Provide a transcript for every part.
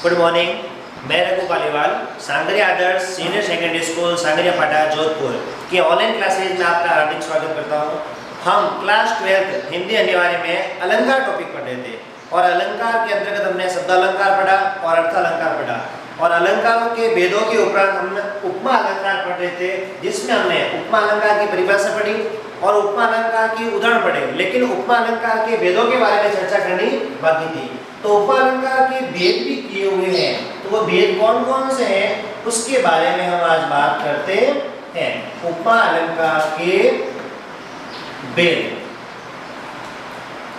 Good morning. मैं Raghu Paliwal sangria आदर्श senior secondary school sangria फाटा जोधपुर की online classes में आपका हार्दिक स्वागत करता हूं। हम क्लास 12 हिंदी अनिवार्य में अलंकार टॉपिक पढ़ रहे थे और अलंकार के अंतर्गत हमने शब्दालंकार पढ़ा और अर्थालंकार पढ़ा और अलंकारों के भेदों के उपरांत हमने उपमा अलंकार पढ़ रहे थे, जिसमें हमने उपमा अलंकार की परिभाषा पढ़ी और उपमा अलंकार की उदाहरण पढ़े, लेकिन उपमा अलंकार के भेदों के बारे में चर्चा करनी बाकी थी। तो उपमा अलंकार के भेद भी किए हुए हैं, तो वो भेद कौन कौन से हैं उसके बारे में हम आज बात करते हैं। उपमा अलंकार के भेद।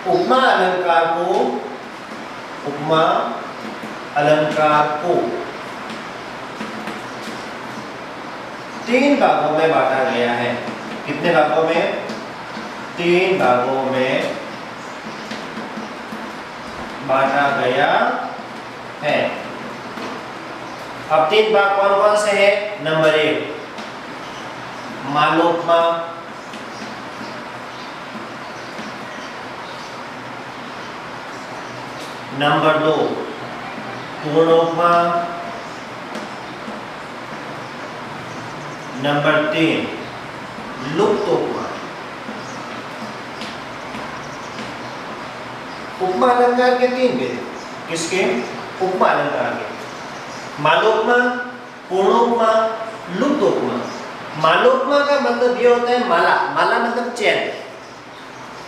उपमा अलंकार को 3 भागों में बांटा गया है। कितने भागों में? 3 भागों में बांटा गया है। अब 3 भाग कौन कौन से हैं? नंबर 1 मालोपमा, नंबर 2 पूर्णोपमा, नंबर 3 लुप्तोपमा। उपमा अलंकार के 3 भेद। किसके? उपमा अलंकार के। मालोपमा, पूर्णोपमा, लुप्तोपमा। मालोपमा का मतलब ये होता है माला, माला मतलब चैन,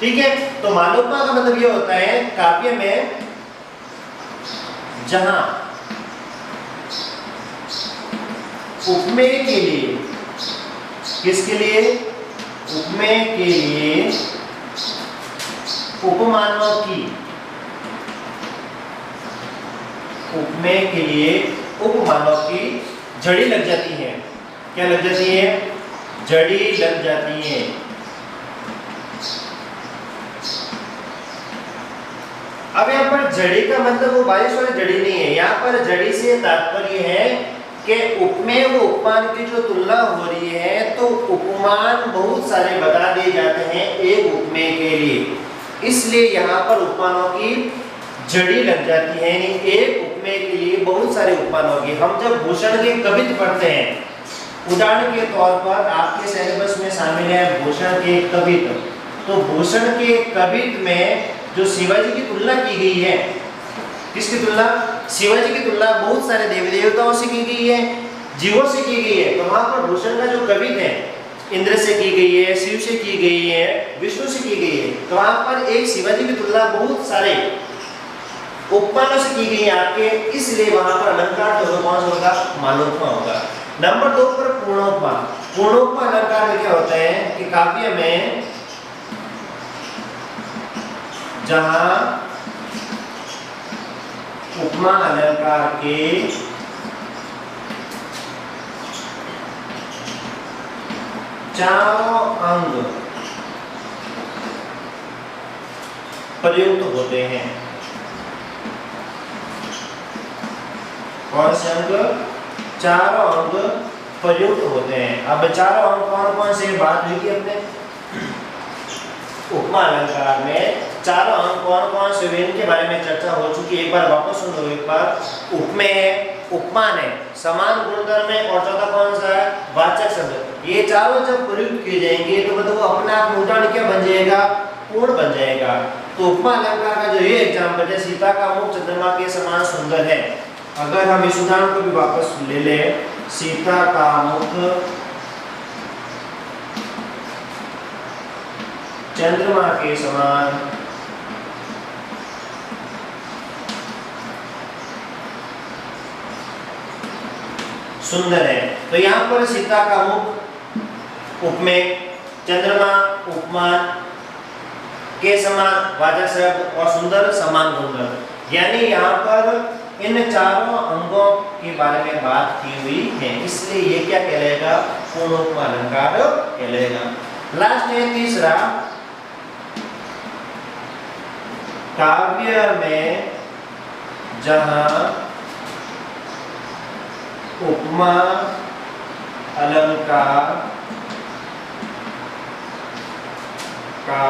ठीक है। तो मालोपमा का मतलब ये होता है काव्य में जहां उपमेय के लिए, किसके लिए? उपमेय के लिए उपमानों की, उपमेय के लिए उपमानों की जड़ी लग जाती है। क्या लग जाती है? जड़ी लग जाती है। अब यहाँ पर जड़ी का मतलब वो बारिश वाली जड़ी नहीं है। यहाँ पर जड़ी से तात्पर्य है कि उपमेय व उपमान की जो तुलना हो रही है, तो उपमान बहुत सारे बता दिए जाते हैं एक उपमेय के लिए, इसलिए यहाँ पर उपमानों की जड़ी लग जाती है। यानी एक उपमेय के लिए बहुत सारे उपमान होंगे। हम जब भूषण के कवित पढ़ते हैं, उदाहरण के तौर पर आपके सिलेबस में शामिल है भूषण के कवित, तो भूषण के कवित में जो शिवाजी की तुलना की गई है, किसकी तुलना? शिवाजी की तुलना बहुत सारे देवी देवताओं से की गई है, जीवों से की गई है। तो वहां पर भूषण का जो कवित है इंद्र से की गई है, शिव से की गई है, विष्णु से की गई है। तो वहां पर एक शिवाजी की तुलना बहुत सारे उपमानों से की गई है आपके, इसलिए वहां पर अलंकार तो कौन सा होगा? मालोपमा होगा। नंबर 2 पर पूर्णोपमा। पूर्णोपमा अलंकार में क्या होता है कि काव्य में जहां उपमा अलंकार के चारों अंग प्रयुक्त होते हैं। कौन से अंग? चारों अंग प्रयुक्त होते हैं। अब चारों अंग कौन कौन से बात हुई थी अपने उपमा अलंकार में? चारों अंग कौन कौन से वे इनके बारे में चर्चा हो चुकी है। एक बार वापस सुन लो एक बार। उपमेय है, उपमान है, समान गुणधर्म है और चौथा कौन सा है? वाचक शब्द। ये चारों जब प्रयुक्त किए जाएंगे तो मतलब वो अपने आप में उदाहरण क्या बन जाएगा? पूर्ण बन जाएगा। तो उपमा अलंकार का जो ये एग्जाम्पल है, सीता का मुख चंद्रमा के समान सुंदर है। अगर हम इस उदाहरण को भी वापस ले ले, सीता का मुख चंद्रमा के समान सुंदर है। तो यहाँ पर सीता का मुख उपमेय, चंद्रमा उपमान के समान वाचक शब्द और सुंदर समान गुणधर्म। यानी यहाँ पर इन चारों अंगों के बारे में बात की हुई है, इसलिए ये क्या कहलाएगा? पूर्णोपमा अलंकार कहलाएगा। लास्ट है तीसरा, काव्य में जहां उपमा अलंकार का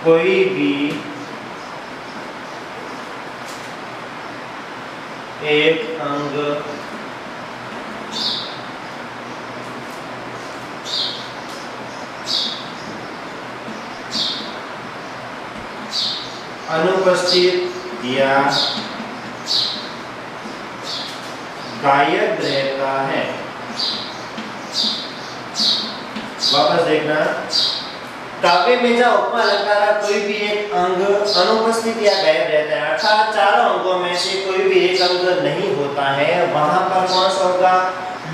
कोई भी एक अंग अनुपस्थित या गायब रहता है। वापस देखना, काव्य में जहाँ उपमा अलंकार का कोई भी एक अंग अनुपस्थित या गायब रहता है, अर्थात चारों अंगों में से कोई भी एक अंग नहीं होता है, वहां पर कौन सा होगा?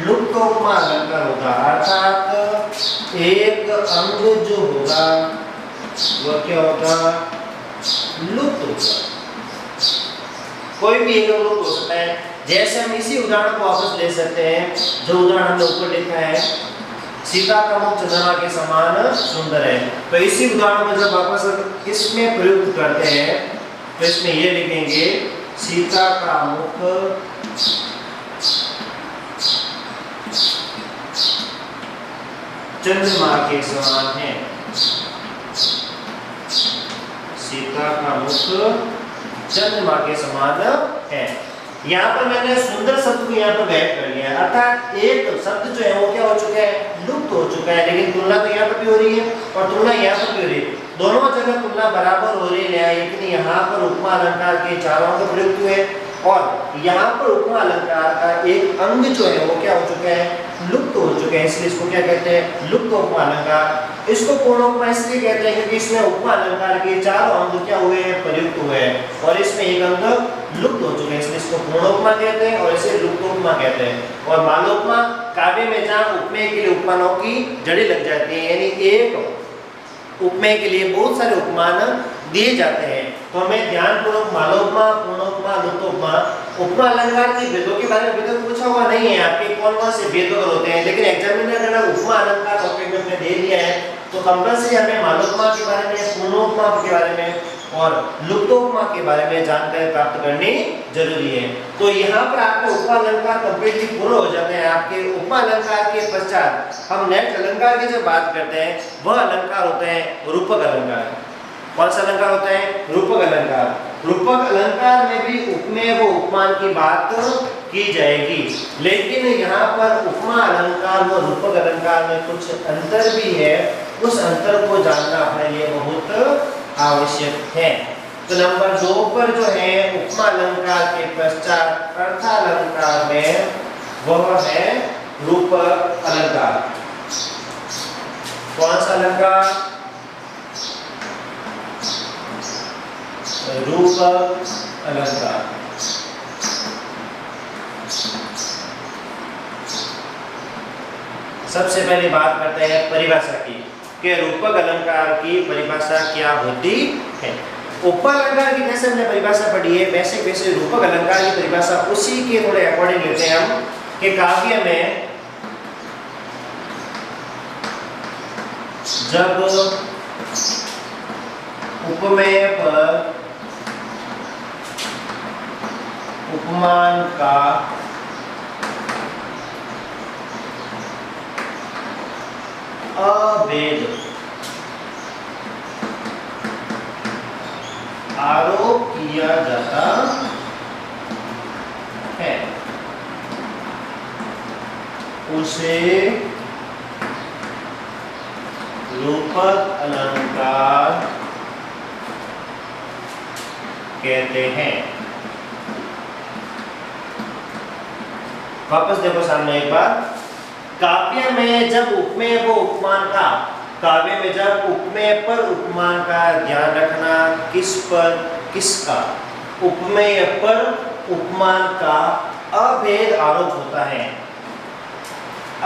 लुप्त उपमा अलंकार होगा। अर्थात एक अंग जो होगा वह क्या होगा? लुप्त होगा। कोई भी एक अंग लुप्त हो सकता है। जैसे हम इसी उदाहरण को वापस ले सकते हैं, जो उदाहरण हमने ऊपर लिखा है, सीता का मुख चंद्रमा के समान सुंदर है। तो इसी उदाहरण में जब वापस इसमें प्रयुक्त करते हैं तो इसमें ये लिखेंगे, सीता का मुख चंद्रमा के समान है। सीता का मुख चंद्रमा के समान है। यहाँ पर मैंने सुंदर शब्द को यहाँ पर गायब कर लिया, अर्थात एक शब्द जो है वो क्या हो चुका है? लुप्त हो चुका है, लेकिन तुलना तो यहाँ पर भी हो रही है और तुलना यहाँ पर भी हो रही है। दोनों जगह तुलना बराबर हो रही है, लेकिन यहाँ पर उपमा अलंकार के चारों अंग प्रयुक्त हुए और यहाँ पर उपमा अलंकार का एक अंग जो है वो क्या हो चुका है? लुप्त हो चुका है, इसलिए इसको क्या कहते हैं? लुप्त उपमा अलंकार। इसको पूर्ण उपमा इसलिए कहते हैं क्योंकि इसमें उपमा अलंकार के चारों अंग क्या हुए हैं? प्रयुक्त हुए हैं और इसमें एक अंग लुप्त हो चुके हैं, इसलिए इसको पूर्ण उपमा कहते हैं और इसे लुप्त उपमा कहते हैं। और मालोपमा काव्य में जहाँ उपमेय के लिए उपमानों की जड़ी लग जाती है, यानी एक उपमेय के लिए बहुत सारे उपमान दिए जाते हैं, तो हमें ध्यानपूर्वक मालोपमा, पूर्णोपमा, लुप्तोपमा, उपमा अलंकार के भेदों के बारे में अभी तक पूछा हुआ नहीं है आपके कौन से भेद होते हैं, लेकिन एग्जामिनर ने उपमा अलंकार टॉपिक में हमने दे दिया है तो कंपल्सरी हमें मालोपमा के बारे में, पूर्णोपमा के बारे में और लुप्तोपमा के बारे में जानकारी प्राप्त करनी जरूरी है। तो यहाँ पर आपके उपमा अलंकार कंप्लीटली पूरे हो जाते हैं। आपके उपमा अलंकार के पश्चात हम नेक्स्ट अलंकार की जब बात करते हैं वह अलंकार होते हैं रूपक अलंकार। कौन सा अलंकार होता है? रूपक अलंकार। रूपक अलंकार में भी उपमेय व उपमान की बात की जाएगी, लेकिन यहाँ पर उपमा अलंकार व रूपक अलंकार में कुछ अंतर भी है, उस अंतर को जानना अपने लिए बहुत आवश्यक है। तो नंबर 2 पर जो है उपमा अलंकार के पश्चात अर्थालंकार में वह है रूपक अलंकार। कौन सा अलंकार? रूपक अलंकार। सबसे पहले बात करते हैं परिभाषा की कि रूपक अलंकार की परिभाषा क्या होती है। उपमा अलंकार की जैसे हमने परिभाषा पढ़ी है वैसे वैसे रूपक अलंकार की परिभाषा उसी के थोड़े अकॉर्डिंग लेते हैं हम कि काव्य में जब उपमेय पर उपमान का अभेद आरोप किया जाता है उसे रूपक अलंकार कहते हैं। वापस देखो सामने एक बार, काव्य में जब उपमेय व उपमान का, काव्य में जब उपमेय पर उपमान का ध्यान रखना, किस पर किसका? उपमेय पर उपमान का अभेद आरोप होता है।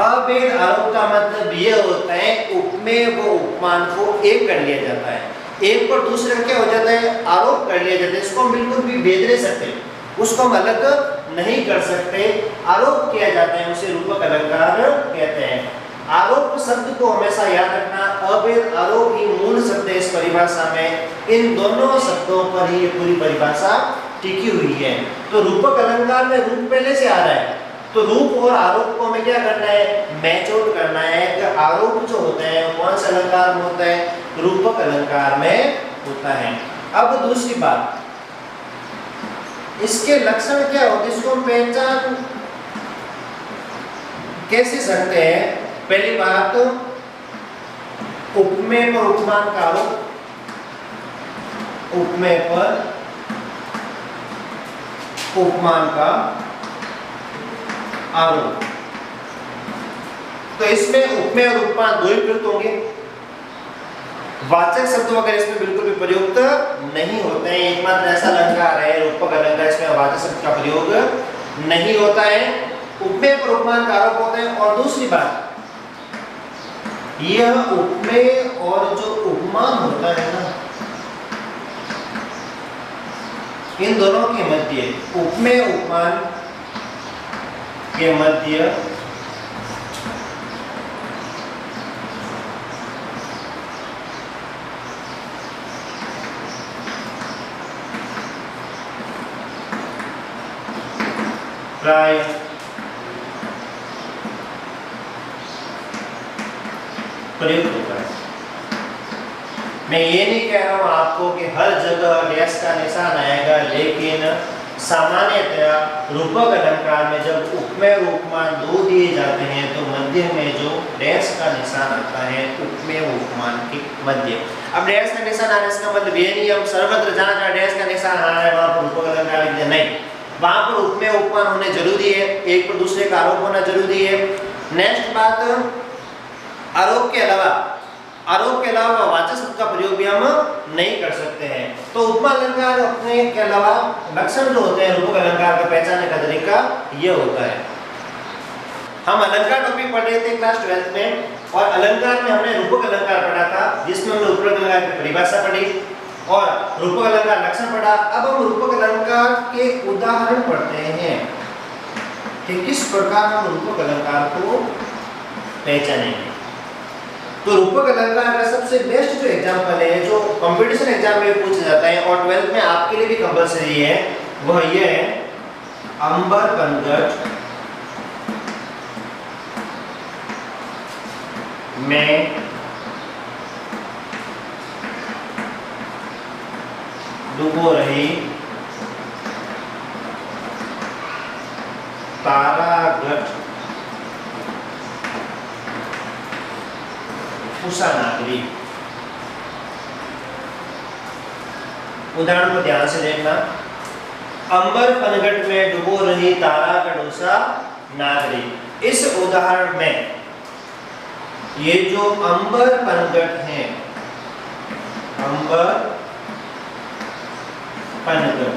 अभेद आरोप का मतलब यह होता है उपमेय व उपमान को एक कर लिया जाता है, एक पर दूसरे का क्या हो जाता है? आरोप कर लिया जाता है। इसको हम बिल्कुल भी भेद नहीं सकते, उसको हम अलग नहीं कर सकते, आरोप किया जाता है, उसे रूपक अलंकार कहते हैं। आरोप शब्द को हमेशा याद रखना, अभेद आरोप ही मूल शब्द है इस परिभाषा में। इन दोनों शब्दों पर ही ये पूरी परिभाषा टिकी हुई है। तो रूपक अलंकार में रूप पहले से आ रहा है, तो रूप और आरोप को हमें क्या करना है? मैच आउट करना है कि आरोप जो होता है कौन सा अलंकार में होता है? रूपक अलंकार में होता है। अब दूसरी बात, इसके लक्षण क्या होते हैं, इसको हम पहचान कैसे सकते हैं? पहली बात, उपमेय पर उपमान का आरोप, उपमेय पर उपमान का आरोप। तो इसमें उपमेय और उपमान दो ही प्रयुक्त होंगे, वाचक शब्द वगैरह इसमें बिल्कुल भी प्रयुक्त नहीं होते हैं। एकमात्र ऐसा अलंकार है, रूपक अलंकार, इसमें वाचक शब्द का प्रयोग नहीं होता है, उपमेय पर उपमान का आरोप होता है। और दूसरी बात, यह उपमेय और जो उपमान होता है ना, इन दोनों के मध्य, उपमेय उपमान के मध्य प्राय प्रयुक्त होता है। मैं ये नहीं कह रहा हूं आपको कि हर जगह डैश का निशान आएगा, लेकिन सामान्यतया रूपक अलंकार में जब उपमेय और उपमान दो दिए जाते हैं तो मध्य में जो डैश का निशान आता है, उपमेय और उपमान के मध्य। अब डैश का निशान आने का मतलब ये नहीं हम सर्वत्र जहां जहां डैश का निशान आ रहा है वहां पर रूपक अलंकार लिख दें, नहीं, वहां पर उपमेय उपमान होने जरूरी है, एक पर दूसरे का आरोप होना जरूरी है। नेक्स्ट बात, आरोप के अलावा वाचक शब्द का प्रयोग भी हम नहीं कर सकते हैं। तो उपमा अलंकार अपने के अलावा लक्षण जो होते हैं रूपक अलंकार का पहचानने का तरीका ये होता है। हम अलंकार टॉपिक पढ़ रहे थे क्लास 12th में, और अलंकार में हमने रूपक अलंकार पढ़ा था, जिसमें हमने रूपक अलंकार की परिभाषा पढ़ी और रूपक अलंकार लक्षण पढ़ा। अब हम रूपक अलंकार के उदाहरण पढ़ते हैं कि किस प्रकार हम रूपक अलंकार को पहचानेंगे। तो रूपक अलंकार का सबसे बेस्ट जो एग्जांपल है, जो कंपटीशन एग्जाम में पूछा जाता है और 12th में आपके लिए भी कंपलसरी है, वह ये है अंबर पनघट में डूबो रही तारागढ़ उषा नागरी। उदाहरण को ध्यान से देखना, अंबर पनघट में डूबो रही तारागढ़ उषा नागरी। इस उदाहरण में ये जो अंबर पनघट है, अंबर पनघट,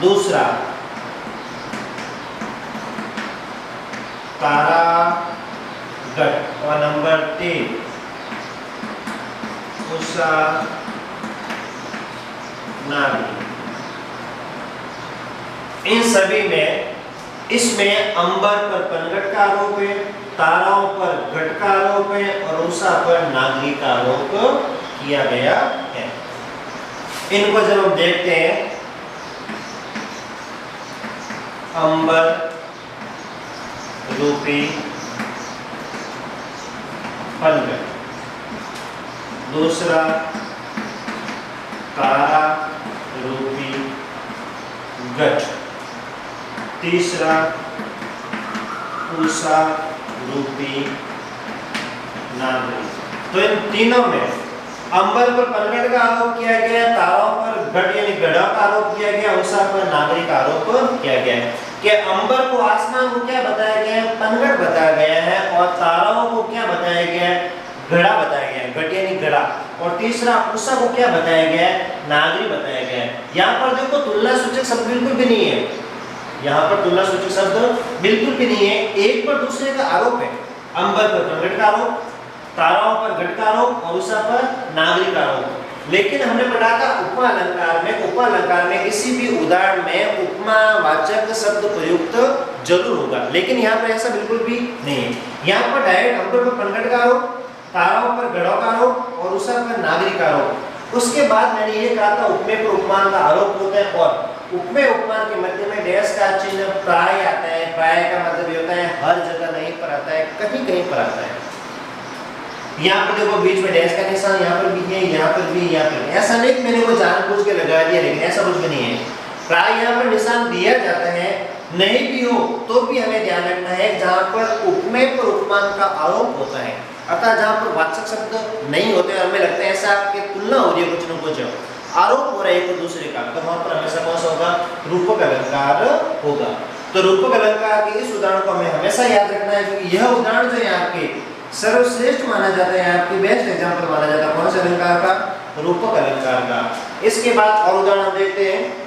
दूसरा तारागढ़, और नंबर 3 उषा नागरी। इन सभी में, इसमें अंबर पर पनघट का आरोप है, ताराओं पर घट का आरोप है और उषा पर नागरी का आरोप किया गया है। इनको जब हम देखते हैं, अंबर रूपी पनघट, दूसरा तारा रूपी घट, तीसरा उषा रूपी नागरी। तो इन तीनों में अंबर पर पनघट का आरोप किया गया, ताराओं पर घट यानी गड़ा का आरोप किया गया, उषा पर नागरी का आरोप किया गया है। कि अंबर को आसमान को क्या बताया गया है, पनघट बताया गया है, और ताराओं को क्या बताया गया है, घड़ा बताया गया है, घट यानी घड़ा, और तीसरा उषा को क्या बताया गया है, नागरी बताया गया है। यहाँ पर देखो तुलना सूचक शब्द बिल्कुल भी नहीं है, यहाँ पर तुलना सूचक शब्द बिल्कुल भी नहीं है, एक पर दूसरे का आरोप है। अंबर पर पनघट का आरोप, ताराओं पर घट का आरोप और उषा पर नागरी का आरोप। लेकिन हमने पढ़ा था उपमा अलंकार में किसी भी उदाहरण में उपमा वाचक शब्द प्रयुक्त जरूर होगा, लेकिन यहाँ पर ऐसा बिल्कुल भी नहीं है। यहाँ पर डायरेक्ट अंबर पर पनघट का आरोप, ताराओं पर घड़ों का आरोप और उषा पर नागरी का आरोप। उसके बाद मैंने ये कहा था उपमेय पर उपमान का आरोप होता है, और उपमेय उपमान के मध्य में डैश का चिन्ह प्राय आता है। प्राय का मतलब ये होता है हर जगह नहीं पर आता है, कहीं कहीं पर आता है। यहाँ पर देखो बीच में डैश का निशान यहाँ पर भी है, यहाँ पर भी, यहाँ पर। ऐसा नहीं कि मैंने वो जानबूझ के लगा दिया, लेकिन ऐसा कुछ भी नहीं है। प्राय यहाँ पर निशान दिया जाता है, नहीं भी हो तो भी हमें ध्यान रखना है जहाँ पर उपमेय पर उपमान का आरोप होता है, अर्थात जहाँ पर वाचक शब्द नहीं होते, हमें लगता है ऐसा कि तुलना हो रही है कुछ न कुछ, आरोप हो रहा है एक दूसरे का, तो वहाँ पर हमेशा कौन सा होगा, रूपक अलंकार होगा। तो रूपक अलंकार के इस उदाहरण को हमें हमेशा याद रखना है, क्योंकि यह उदाहरण जो है आपके सर्वश्रेष्ठ माना जाता है, आपकी बेस्ट एग्जाम्पल माना जाता है, कौन से अलंकार का, रूपक अलंकार का। इसके बाद और उदाहरण हम देखते हैं।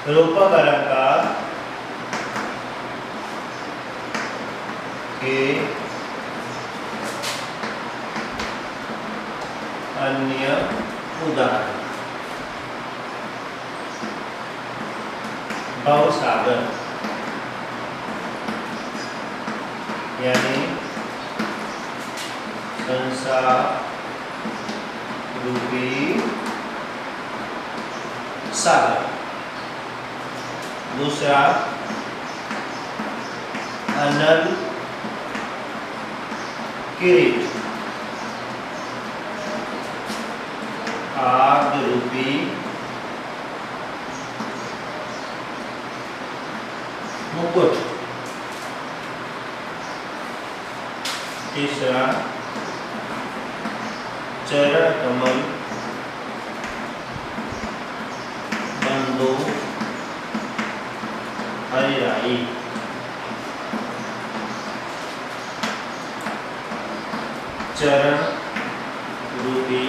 रूपक अलंकार के अन्य उदाहरण, भवसागर यानी संसार रूपी सागर। दूसरा अनल किरीट, आग रूपी मुकुट। तीसरा चरण कमल बंदो हरिराई। चरण रूपी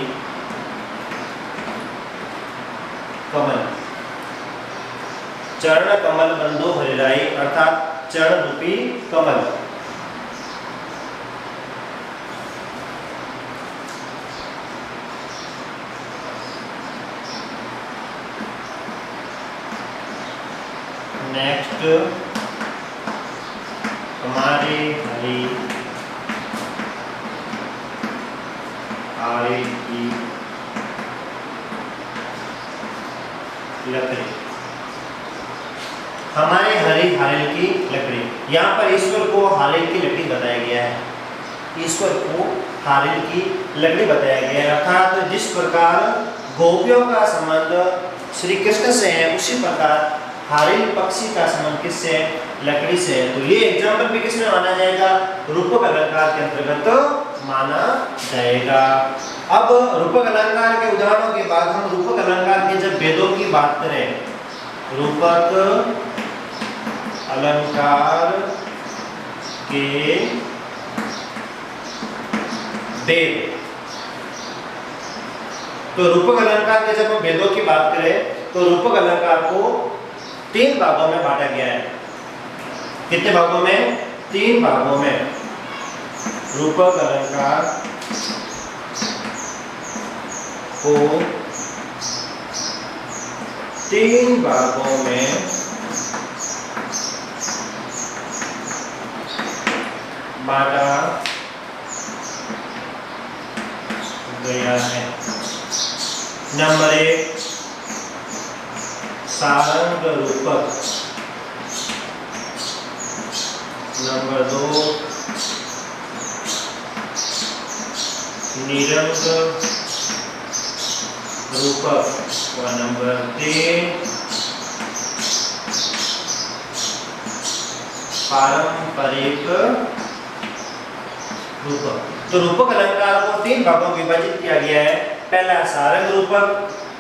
कमल, चरण कमल बंदो हरिराई अर्थात चरण रूपी कमल। नेक्स्ट हमारे हरी आरे की लकड़ी, हमारे हरी हारेल की लकड़ी। यहाँ पर ईश्वर को हारेल की लकड़ी बताया गया है, ईश्वर को हारेल की लकड़ी बताया गया है, अर्थात जिस प्रकार गोपियों का संबंध श्री कृष्ण से है, उसी प्रकार हारेल पक्षी का संबंध किससे है, लकड़ी से है। तो ये एग्जाम्पल भी किसमें माना जाएगा, रूपक अलंकार के अंतर्गत माना जाएगा। अब रूपक अलंकार के उदाहरणों के बाद हम रूपक अलंकार के जब भेदों की बात करें, रूपक अलंकार के भेद, तो रूपक अलंकार के जब हम भेदों की बात करें तो रूपक अलंकार को 3 भागों में बांटा गया है। कितने भागों में, 3 भागों में। रूपक अलंकार को 3 भागों में बांटा गया है। नंबर 1 सारंग रूपक, नंबर 2 निरंग रूपक और नंबर 3 पारंपरिक रूपक। तो रूपक अलंकार को 3 भागों में विभाजित किया गया है। पहला सारंग रूपक,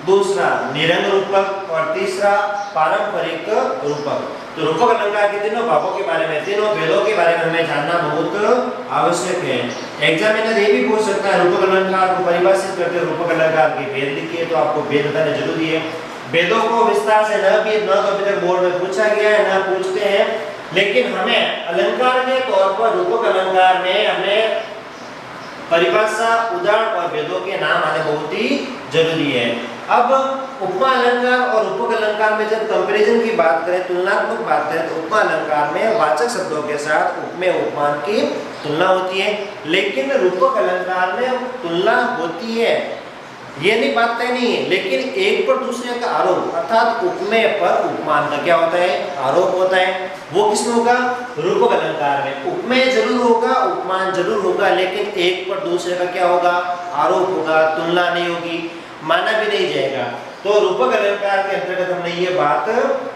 दूसरा निरंग रूपक और तीसरा पारंपरिक रूपक। तो रूपक अलंकार के तीनों भागों के बारे में, तीनों भेदों के बारे में हमें जानना बहुत आवश्यक है। एग्जामिनर ये भी पूछ सकता है रूपक अलंकार को परिभाषित करते हुए रूपक अलंकार के भेद लिखिए, तो आपको भेद बताना जरूरी है। भेदों को विस्तार से न तो अभी तक बोर्ड में पूछा गया है, न पूछते हैं, लेकिन हमें अलंकार के तौर पर रूपक अलंकार में हमें परिभाषा, उदाहरण और भेदों के नाम आने बहुत ही जरूरी है। अब उपमा अलंकार और रूपक अलंकार में जब कंपैरिजन की बात करें, तुलनात्मक बात करें, तो उपमा अलंकार में वाचक शब्दों के साथ उपमेय उपमान की तुलना होती है, लेकिन रूपक अलंकार में तुलना होती है, ये नहीं बात तय नहीं है, लेकिन एक पर दूसरे का आरोप, अर्थात उपमेय पर उपमान का क्या होता है, आरोप होता है। वो किसमें होगा, रूपक अलंकार में। उपमेय जरूर होगा, उपमान जरूर होगा, लेकिन एक पर दूसरे का क्या होगा, आरोप होगा, तुलना नहीं होगी, माना भी नहीं जाएगा। तो रूपक अलंकार के अंतर्गत हमने ये बात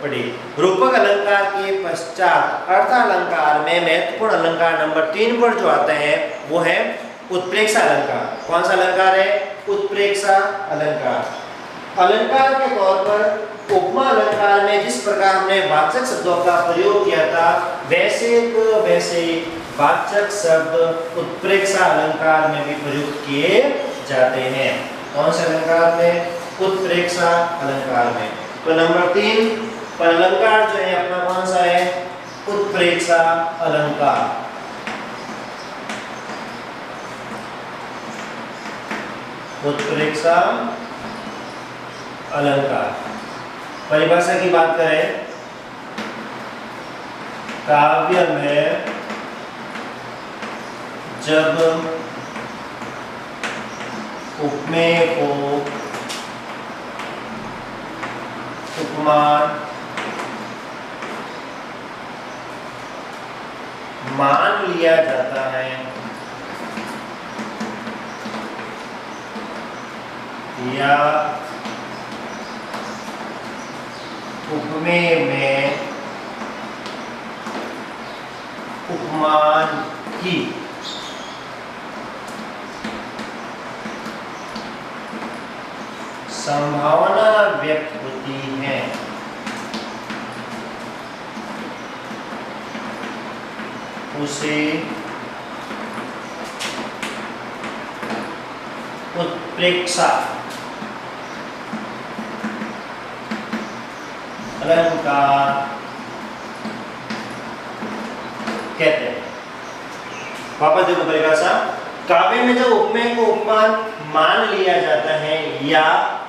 पढ़ी। रूपक अलंकार के पश्चात अर्थालंकार में महत्वपूर्ण अलंकार नंबर 3 पर जो आता है वो है उत्प्रेक्षा अलंकार। कौन सा अलंकार है, उत्प्रेक्षा अलंकार। अलंकार के तौर पर उपमा अलंकार में जिस प्रकार हमने वाचक शब्दों का प्रयोग किया था, वैसे वाचक शब्द उत्प्रेक्षा अलंकार में भी प्रयुक्त किए जाते हैं। कौन से अलंकार में, उत्प्रेक्षा अलंकार में। तो नंबर 3 पर अलंकार जो है अपना कौन सा है, उत्प्रेक्षा अलंकार। उत्प्रेक्षा अलंकार। परिभाषा की बात करें, काव्य में जब उपमेय को उपमान मान लिया जाता है या उपमेय में उपमान की संभावना व्यक्त होती है, उसे उत्प्रेक्षा अलंकार कहते हैं। वापस देखो परिभाषा, काव्य में जब उपमेय को उपमान मान लिया जाता है या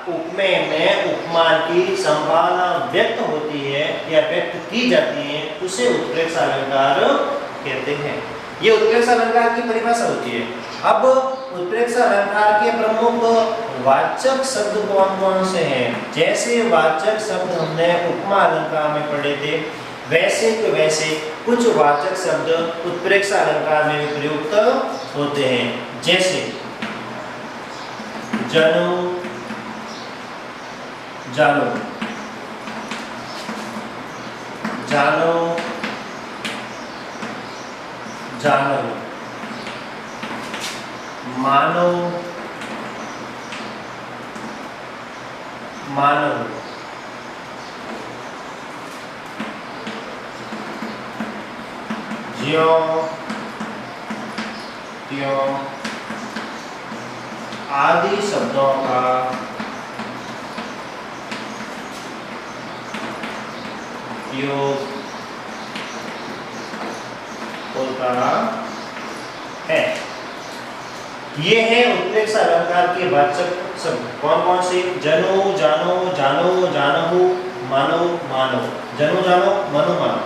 उपमेय में उपमान की संभावना व्यक्त होती है या व्यक्त की जाती है, उसे उत्प्रेक्षा अलंकार कहते हैं। ये उत्प्रेक्षा अलंकार की परिभाषा होती है। अब उत्प्रेक्षा अलंकार के प्रमुख वाचक शब्द कौन कौन से हैं? जैसे वाचक शब्द हमने उपमा अलंकार में पढ़े थे, वैसे कुछ वाचक शब्द उत्प्रेक्षा अलंकार में भी प्रयुक्त होते हैं। जैसे जनु, जानो, जानो, जानो, मानो, मानो, ज्यों त्यों आदि शब्दों का उपयोग होता है। ये है उत्प्रेक्षा अलंकार के वाचक शब्द। कौन कौन से? जनो, जानो, जानो, जानहु, मानो, मानो। जनो, जानो, मनो, मानो।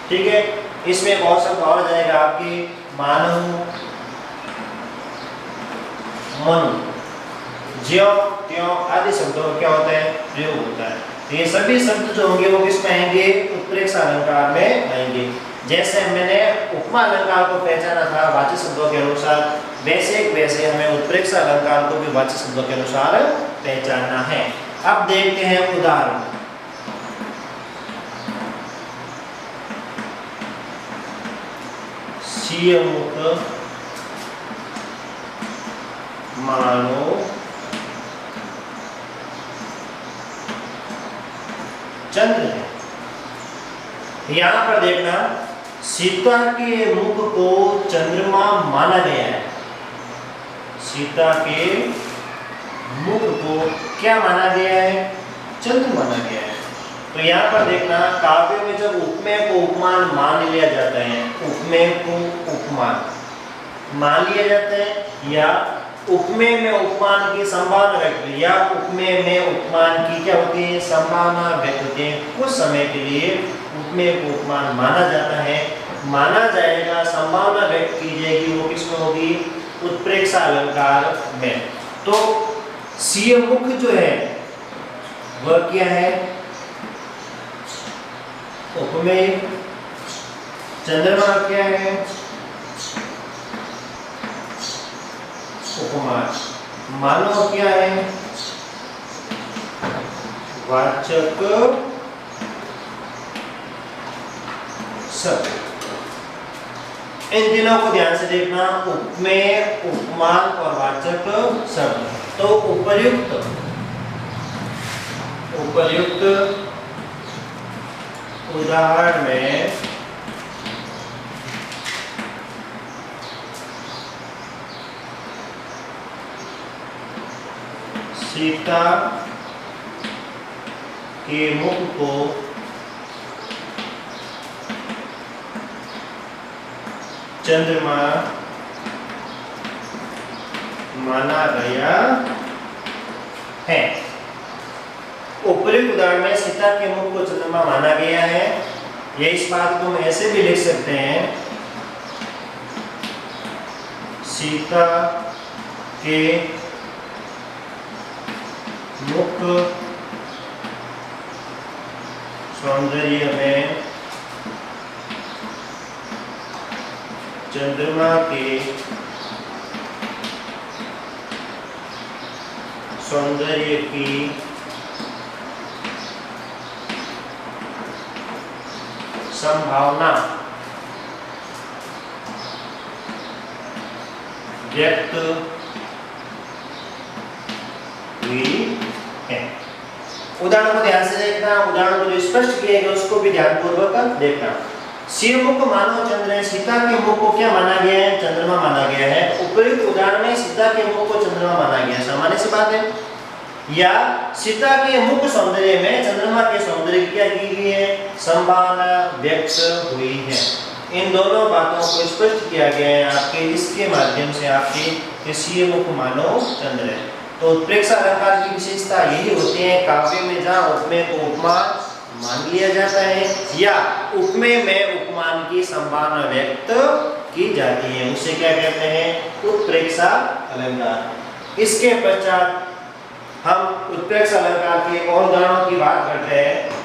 ठीक है। इसमें और शब्द और जाएगा आपके, मानहु, मनु, ज्यों त्यों आदि शब्दों का क्या होता है? प्रयोग होता है। तो ये सभी शब्द जो होंगे वो किस में आएंगे? उत्प्रेक्षा अलंकार में आएंगे। जैसे मैंने उपमा अलंकार को पहचाना था वाचक शब्दों के अनुसार, वैसे हमें उत्प्रेक्षा अलंकार को भी वाचक शब्दों के अनुसार पहचानना है। अब देखते हैं उदाहरण। सियमुख मानो चंद्र है। यहां पर देखना, सीता के मुख को चंद्रमा माना गया है। सीता के मुख को क्या माना गया है? चंद्र माना गया है। तो यहाँ पर देखना, काव्य में जब उपमेय को उपमान मान लिया जाता है, उपमेय को उपमान मान लिया जाता है या उपमेय में उपमान की संभावना व्यक्त हुई या उपमेय में उपमान की क्या होती है, संभावना व्यक्त होती है। कुछ समय के लिए उपमेय को उपमान माना जाता है, माना जाएगा, संभावना व्यक्त की जाएगी, वो किसमें होगी, उत्प्रेक्षा अलंकार में। तो सीय मुख जो है वह क्या है, उपमेय। चंद्रमा क्या है, उपमान। मानव क्या है, वाचक शब्द। इन तीनों को ध्यान से देखना, उपमेय, उपमान और वाचक शब्द। तो उपर्युक्त उदाहरण में सीता के मुख को चंद्रमा माना गया है। उपर्युक्त उदाहरण में सीता के मुख को चंद्रमा माना गया है। ये इस बात को हम ऐसे भी लिख सकते हैं, सीता के मुख सौंदर्य में चंद्रमा के सौंदर्य की संभावना व्यक्त हुई है। उदाहरण को ध्यान से देखना, उदाहरण को जो स्पष्ट किया गया उसको भी ध्यानपूर्वक देखना। शिव मुख मानव चंद्र है, सीता के मुख को क्या माना गया है, चंद्रमा माना गया है। उपर्युक्त उदाहरण में सीता के मुख को चंद्रमा माना गया है, सामान्य सी बात है। या सीता के मुख सौंदर्य में चंद्रमा के सौंदर्य की क्या की गई है, संभावना व्यक्त हुई है। इन दोनों बातों को स्पष्ट किया गया है आपके इसके माध्यम से, आपके शिव मुख मानव चंद्र है। तो उत्प्रेक्षा अलंकार की विशेषता यही होती है, काव्य में जहाँ उपमेय को उपमान मान लिया जाता है या उपमेय में उपमान की संभावना व्यक्त की जाती है, उसे क्या कहते हैं, उत्प्रेक्षा अलंकार। इसके पश्चात हम उत्प्रेक्षा अलंकार के और उदाहरणों की बात करते हैं।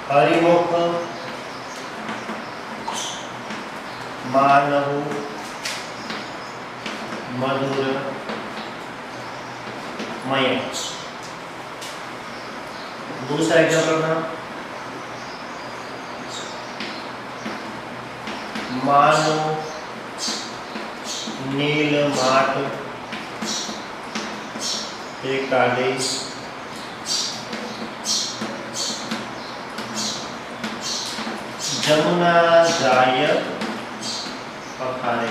हरिमुख मानव मधुर मय। दूसरा एग्जाम्पल ना, मानो नील माट काले जमुना जाय पखारे।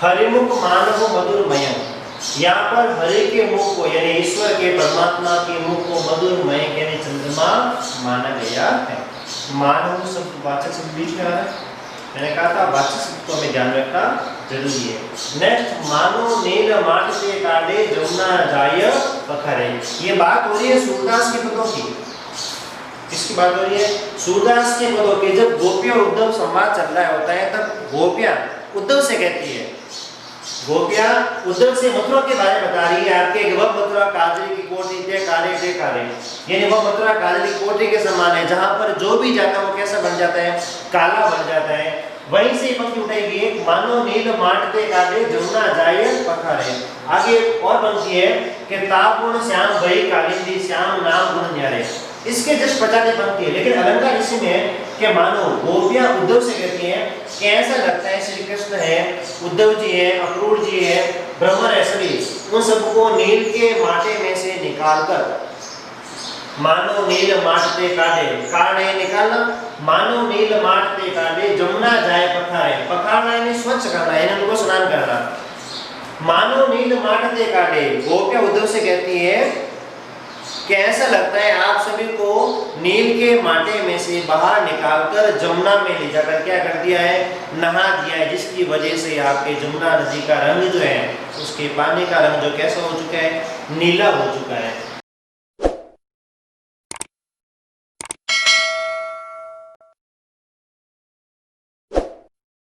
हरिमुख मानव मधुरमय, यहाँ पर हरि के मुख को यानी ईश्वर के परमात्मा के मुख को मधुरमय यानी चंद्रमा माना गया है। मानव शब्द वाचक शब्द बीच में आ रहा है, मैंने कहा था वाचक शब्द को हमें ध्यान रखना जरूरी है। नेक्स्ट, मानो नील माट से काले जमुना जाय पखारे। ये बात हो रही है सूरदास के पदों की। किसकी बात हो रही है, सूरदास के पदों की। जब गोपी और उद्धव संवाद चल रहा होता है तब गोपियां उद्धव से कहती है, गोपियां उद्धव से मथुरा के बारे में बता रही है आपके, वह मथुरा काजरी की कोठी थे काले थे काले, यानी वह मथुरा काजरी की कोठी के समान है, जहां पर जो भी जाता है वो कैसा बन जाता है, काला बन जाता है। वहीं से पंक्ति उठाएगी एक, मानो नील माटते काटे जमुना जाए पखारे। आगे और पंक्ति है कि तापुण श्याम भई कालिंदी श्याम नाम गुण न्यारे। इसके जस्ट 50 पंक्ति है, लेकिन अलंकार इसी में है कि मानो गोपियां उद्धव से कहती हैं कि ऐसा लगता है श्री कृष्ण है, उद्धव जी है, अक्रूर जी है, ब्रह्मण है, सभी उन सबको नील के माटे में से निकालकर, मानो नील माटते काटे, काटे निकालना, मानो नील माटते काटे जमुना जाए पखारे, पखारना यानी स्वच्छ करना, यानी उनको स्नान करना। मानो नील माटते काटे, गोपियां उद्धव से कहती है कि ऐसा लगता है आप सभी को नील के माटे में से बाहर निकालकर जमुना में ले जाकर क्या कर दिया है, नहा दिया है, जिसकी वजह से आपके जमुना नदी का रंग जो है, उसके पानी का रंग जो कैसा हो चुका है, नीला हो चुका है।